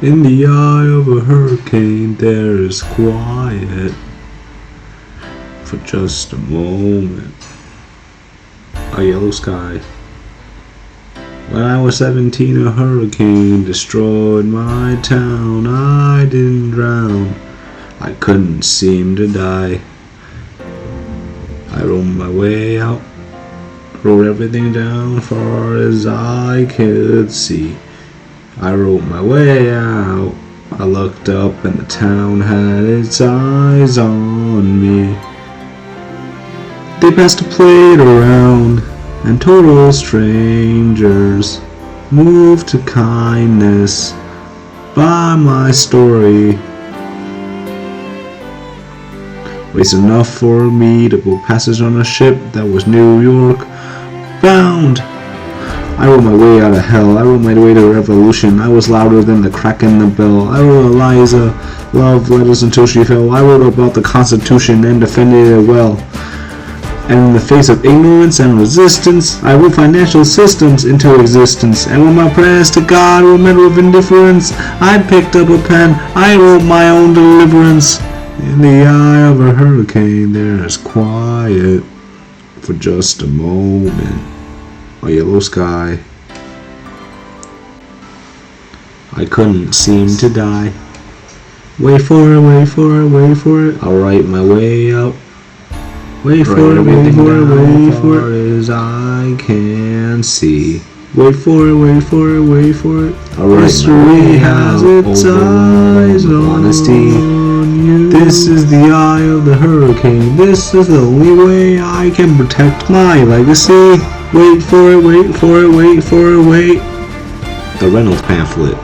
In the eye of a hurricane there is quiet for just a moment. A yellow sky. When I was 17, a hurricane destroyed my town. I didn't drown, I couldn't seem to die. I rode my way out, wrote everything down far as I could see. I wrote my way out, I looked up and the town had its eyes on me. They passed a plate around and total strangers moved to kindness by my story. Waste enough for me to go passage on a ship that was New York bound. I wrote my way out of hell, I wrote my way to revolution. I was louder than the crack in the bell. I wrote Eliza love letters until she fell. I wrote about the Constitution and defended it well. And in the face of ignorance and resistance, I wrote financial systems into existence. And when my prayers to God were met with indifference, I picked up a pen, I wrote my own deliverance. In the eye of a hurricane there is quiet for just a moment. A yellow sky. I couldn't seem to die. Wait for it, wait for it, wait for it. I'll write my way out. Wait for it, wait for it, wait for it. As I can see. Wait for it, wait for it, wait for it. History has its eyes on honesty. You. This is the eye of the hurricane. This is the only way I can protect my legacy. Wait for it, wait for it, wait for it, wait. The Reynolds pamphlet.